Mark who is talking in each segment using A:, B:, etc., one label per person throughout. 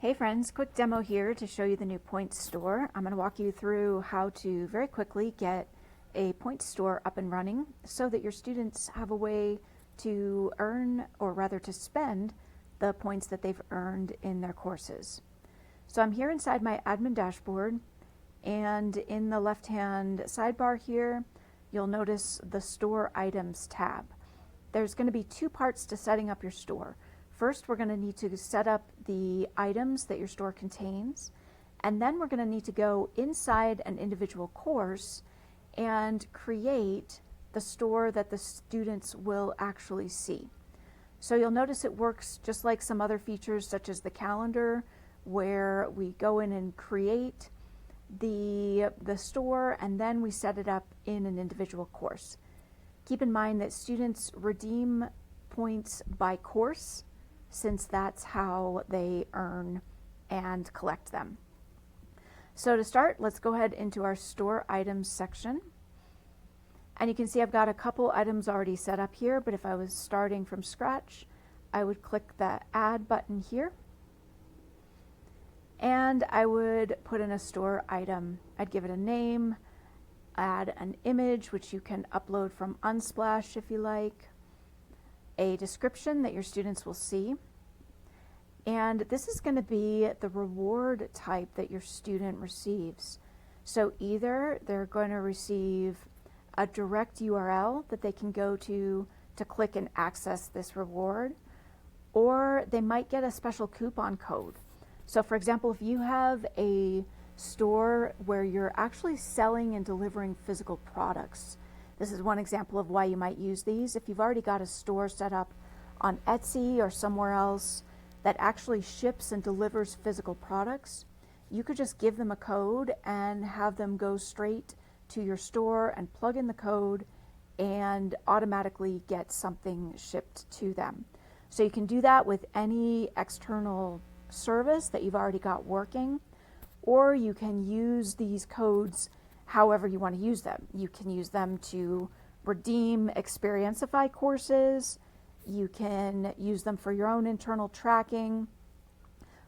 A: Hey friends, quick demo here to show you the new points store. I'm going to walk you through how to very quickly get a points store up and running so that your students have a way to earn, or rather to spend, the points that they've earned in their courses. So I'm here inside my admin dashboard, and in the left hand sidebar here you'll notice the store items tab. There's going to be two parts to setting up your store. First, we're going to need to set up the items that your store contains, and then we're going to need to go inside an individual course and create the store that the students will actually see. So you'll notice it works just like some other features such as the calendar, where we go in and create the store and then we set it up in an individual course. Keep in mind that students redeem points by course, since that's how they earn and collect them. So to start, let's go ahead into our store items section. And you can see I've got a couple items already set up here, but if I was starting from scratch, I would click the add button here. And I would put in a store item. I'd give it a name, add an image, which you can upload from Unsplash if you like, a description that your students will see, and this is going to be the reward type that your student receives. So either they're going to receive a direct URL that they can go to click and access this reward, or they might get a special coupon code. So for example, if you have a store where you're actually selling and delivering physical products, this is one example of why you might use these. If you've already got a store set up on Etsy or somewhere else that actually ships and delivers physical products, you could just give them a code and have them go straight to your store and plug in the code and automatically get something shipped to them. So you can do that with any external service that you've already got working, or you can use these codes however you want to use them. You can use them to redeem Xperiencify courses. You can use them for your own internal tracking.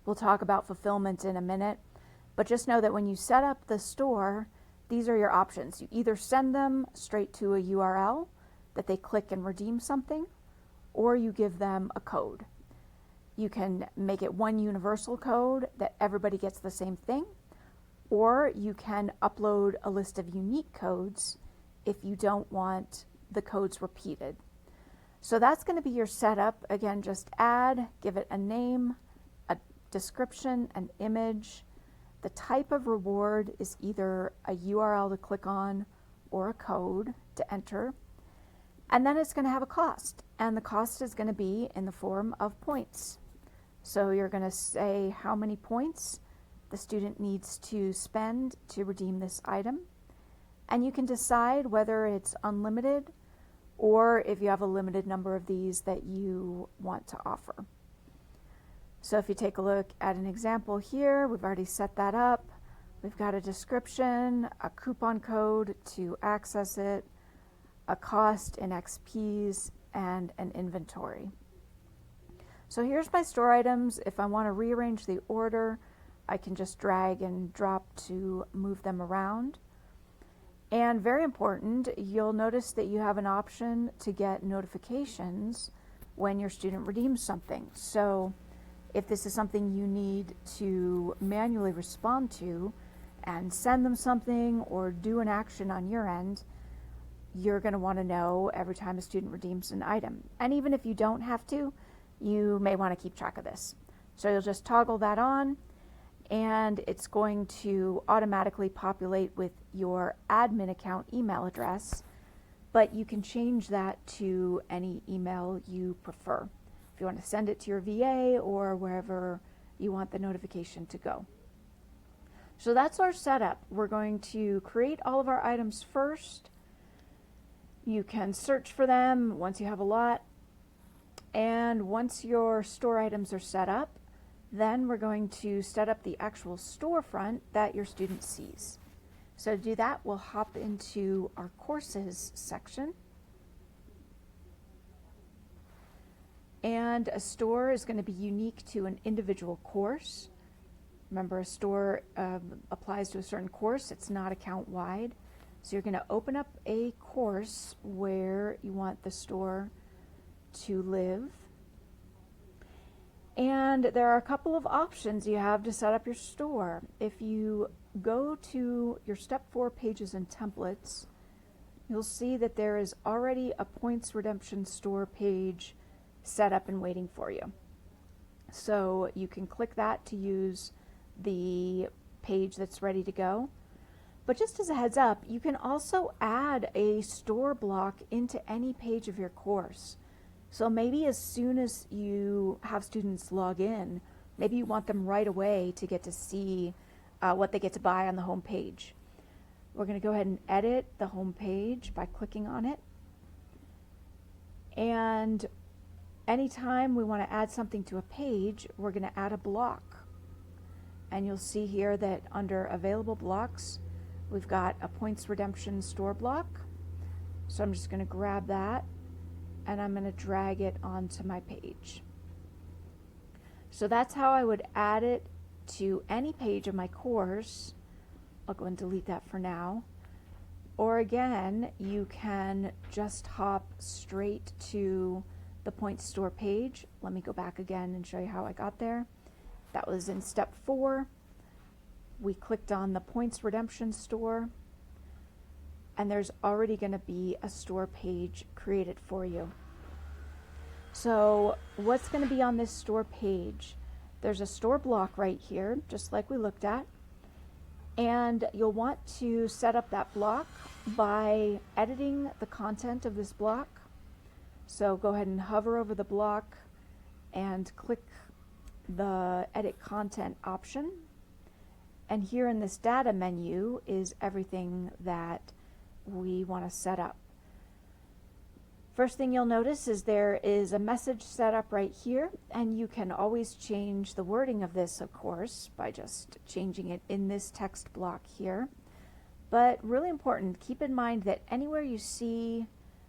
A: We'll talk about fulfillment in a minute. But just know that when you set up the store, these are your options. You either send them straight to a URL that they click and redeem something, or you give them a code. You can make it one universal code that everybody gets the same thing, or you can upload a list of unique codes if you don't want the codes repeated. So that's going to be your setup. Again, just add, give it a name, a description, an image. The type of reward is either a URL to click on or a code to enter. And then it's going to have a cost, and the cost is going to be in the form of points. So you're going to say how many points the student needs to spend to redeem this item, and you can decide whether it's unlimited or if you have a limited number of these that you want to offer. So if you take a look at an example here, we've already set that up. We've got a description, a coupon code to access it, a cost in XPs, and an inventory. So here's my store items. If I want to rearrange the order, I can just drag and drop to move them around. And very important, you'll notice that you have an option to get notifications when your student redeems something. So if this is something you need to manually respond to and send them something or do an action on your end, you're going to want to know every time a student redeems an item. And even if you don't have to, you may want to keep track of this. So you'll just toggle that on, and it's going to automatically populate with your admin account email address, but you can change that to any email you prefer if you want to send it to your VA or wherever you want the notification to go. So that's our setup. We're going to create all of our items first. You can search for them once you have a lot, and once your store items are set up, then we're going to set up the actual storefront that your student sees. So to do that, we'll hop into our courses section. And a store is going to be unique to an individual course. Remember, a store applies to a certain course. It's not account-wide. So you're going to open up a course where you want the store to live. And there are a couple of options you have to set up your store. If you go to your Step 4 Pages and Templates, you'll see that there is already a points redemption store page set up and waiting for you. So you can click that to use the page that's ready to go. But just as a heads up, you can also add a store block into any page of your course. So maybe as soon as you have students log in, maybe you want them right away to get to see what they get to buy on the home page. We're going to go ahead and edit the home page by clicking on it. And anytime we want to add something to a page, we're going to add a block. And you'll see here that under available blocks, we've got a points redemption store block. So I'm just going to grab that and I'm going to drag it onto my page. So that's how I would add it to any page of my course. I'll go and delete that for now. Or again, you can just hop straight to the points store page. Let me go back again and show you how I got there. That was in step 4. We clicked on the points redemption store, and there's already going to be a store page created for you. So what's going to be on this store page? There's a store block right here, just like we looked at. And you'll want to set up that block by editing the content of this block. So go ahead and hover over the block and click the edit content option. And here in this data menu is everything that we want to set up. First thing you'll notice is there is a message set up right here, and you can always change the wording of this, of course, by just changing it in this text block here. But really important, keep in mind that anywhere you see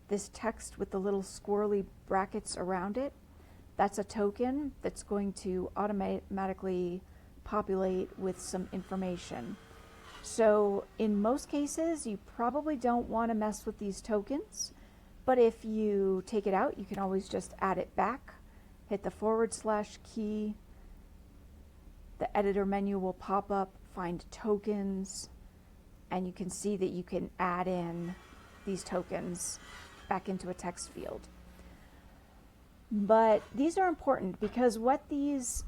A: this text with the little squirrely brackets around it, that's a token that's going to automatically populate with some information. So in most cases, you probably don't want to mess with these tokens. But if you take it out, you can always just add it back, hit the / key, the editor menu will pop up, find tokens, and you can see that you can add in these tokens back into a text field. But these are important because what these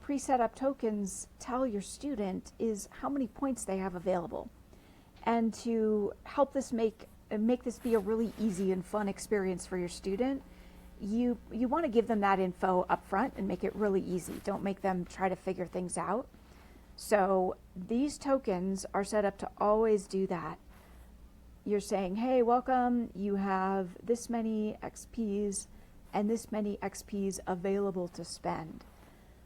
A: pre-set up tokens tell your student is how many points they have available. And to help this make this be a really easy and fun experience for your student, you want to give them that info up front and make it really easy. Don't make them try to figure things out. So these tokens are set up to always do that. You're saying, hey, welcome, you have this many XPs and this many XPs available to spend.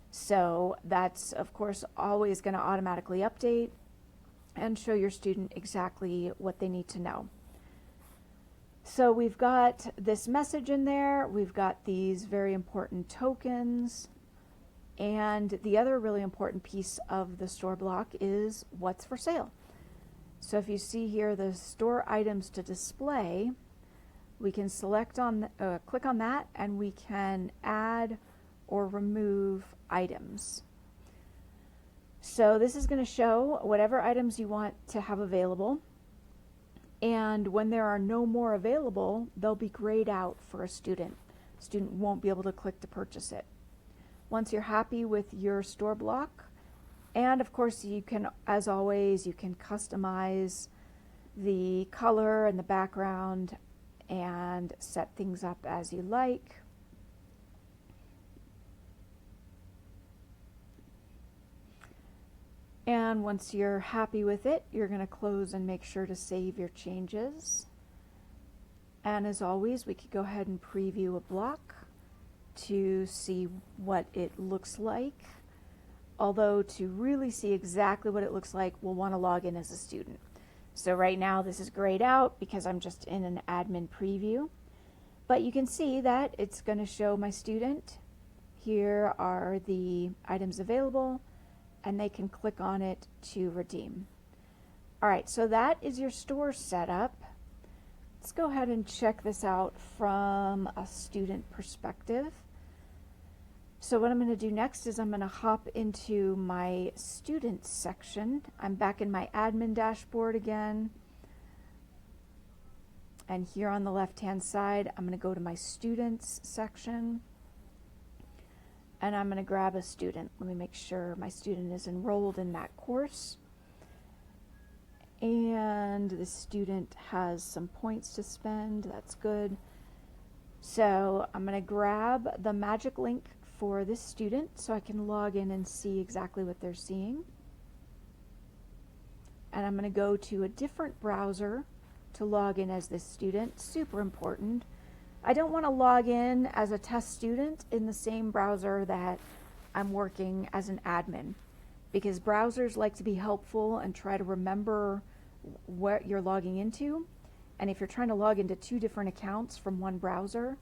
A: So that's, of course, always going to automatically update and show your student exactly what they need to know. So we've got this message in there, we've got these very important tokens, and the other really important piece of the store block is what's for sale. So if you see here the store items to display, we can select on, click on that, and we can add or remove items. So this is going to show whatever items you want to have available. And when there are no more available, they'll be grayed out for a student. Student won't be able to click to purchase it. Once you're happy with your store block, and of course you can, as always, you can customize the color and the background and set things up as you like. And once you're happy with it, you're going to close and make sure to save your changes. And as always, we could go ahead and preview a block to see what it looks like. Although to really see exactly what it looks like, we'll want to log in as a student. So right now this is grayed out because I'm just in an admin preview. But you can see that it's going to show my student. Here are the items available. and they can click on it to redeem. All right, so that is your store setup. Let's go ahead and check this out from a student perspective. So what I'm going to do next is I'm going to hop into my students section. I'm back in my admin dashboard again. And here on the left-hand side, I'm going to go to my students section. And I'm going to grab a student. Let me make sure my student is enrolled in that course. And the student has some points to spend. That's good. So I'm going to grab the magic link for this student so I can log in and see exactly what they're seeing. And I'm going to go to a different browser to log in as this student. Super important. I don't want to log in as a test student in the same browser that I'm working as an admin, because browsers like to be helpful and try to remember what you're logging into. And if you're trying to log into two different accounts from one browser,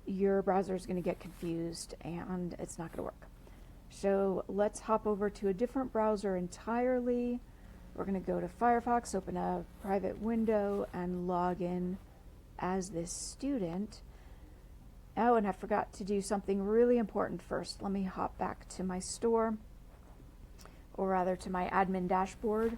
A: your browser is going to get confused and it's not going to work. So let's hop over to a different browser entirely. We're going to go to Firefox, open a private window, and log in as this student. Oh, and I forgot to do something really important first. Let me hop back to my store, or rather to my admin dashboard.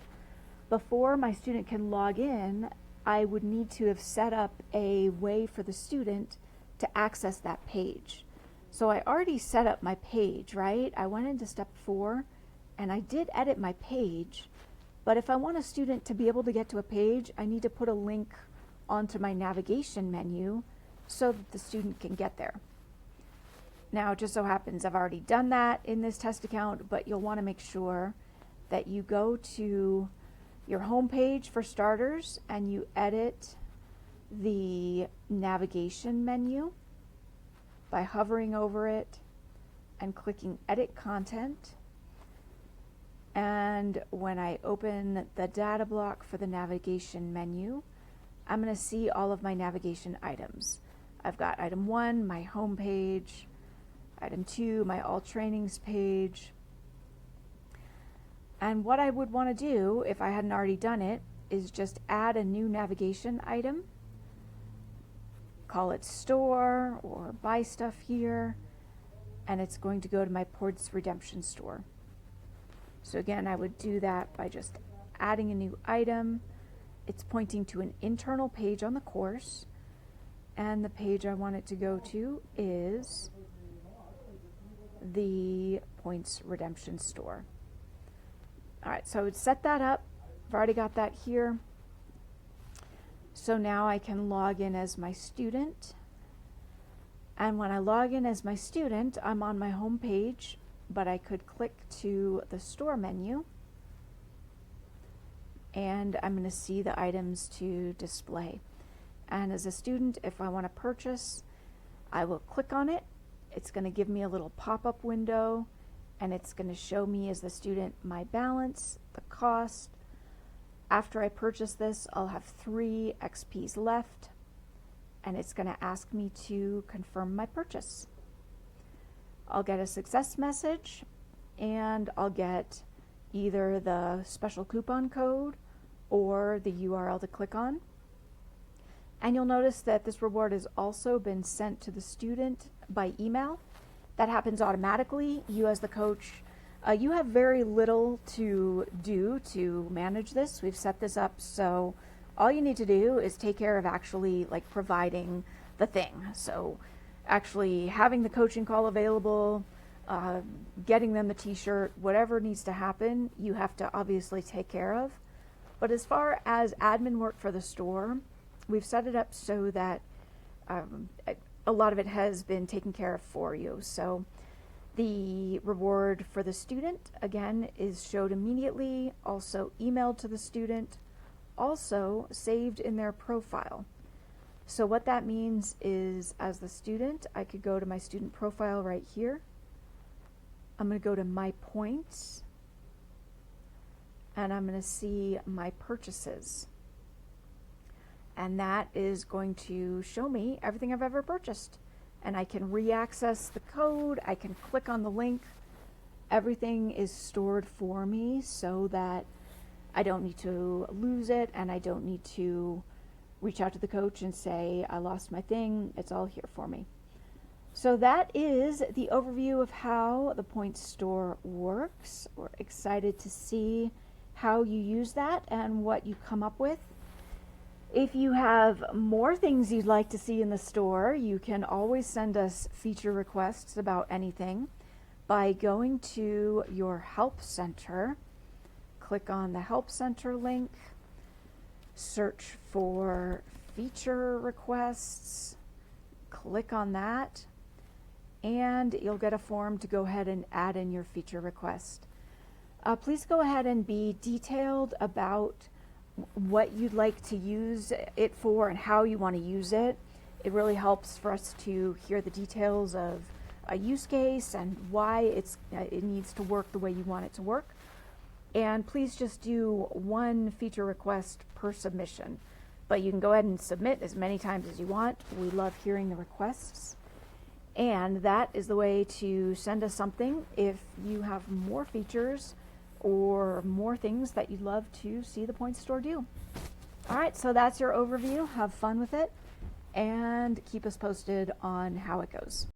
A: Before my student can log in, I would need to have set up a way for the student to access that page. So I already set up my page, right? I went into step 4 and I did edit my page, but if I want a student to be able to get to a page, I need to put a link onto my navigation menu so that the student can get there. Now, it just so happens I've already done that in this test account, but you'll want to make sure that you go to your home page for starters and you edit the navigation menu by hovering over it and clicking edit content. And when I open the data block for the navigation menu, I'm going to see all of my navigation items. I've got item 1, my home page, item 2, my all trainings page. And what I would want to do, if I hadn't already done it, is just add a new navigation item. Call it store or buy stuff here, and it's going to go to my points redemption store. So again, I would do that by just adding a new item. It's pointing to an internal page on the course, and the page I want it to go to is the points redemption store. All right, so I would set that up. I've already got that here. So now I can log in as my student. And when I log in as my student, I'm on my home page, but I could click to the store menu and I'm going to see the items to display. And as a student, if I want to purchase, I will click on it. It's going to give me a little pop-up window, and it's going to show me as the student my balance, the cost. After I purchase this, I'll have 3 XPs left, and it's going to ask me to confirm my purchase. I'll get a success message, and I'll get either the special coupon code or the URL to click on. And you'll notice that this reward has also been sent to the student by email. That happens automatically. You as the coach, you have very little to do to manage this. We've set this up so all you need to do is take care of actually like providing the thing. So actually having the coaching call available, getting them the t-shirt, whatever needs to happen, you have to obviously take care of. But as far as admin work for the store, we've set it up so that a lot of it has been taken care of for you. So the reward for the student, again, is showed immediately, also emailed to the student, also saved in their profile. So what that means is, as the student, I could go to my student profile right here. I'm going to go to my points, and I'm going to see my purchases. And that is going to show me everything I've ever purchased. And I can re-access the code, I can click on the link, everything is stored for me so that I don't need to lose it, and I don't need to reach out to the coach and say, I lost my thing. It's all here for me. So that is the overview of how the Point Store works. We're excited to see how you use that and what you come up with. If you have more things you'd like to see in the store, you can always send us feature requests about anything by going to your Help Center. Click on the Help Center link, search for feature requests, click on that, and you'll get a form to go ahead and add in your feature request. Please go ahead and be detailed about what you'd like to use it for and how you want to use it. It really helps for us to hear the details of a use case and why it needs to work the way you want it to work. And please just do one feature request per submission. But you can go ahead and submit as many times as you want. We love hearing the requests. And that is the way to send us something if you have more features or more things that you'd love to see the Point Store do. All right, so that's your overview. Have fun with it and keep us posted on how it goes.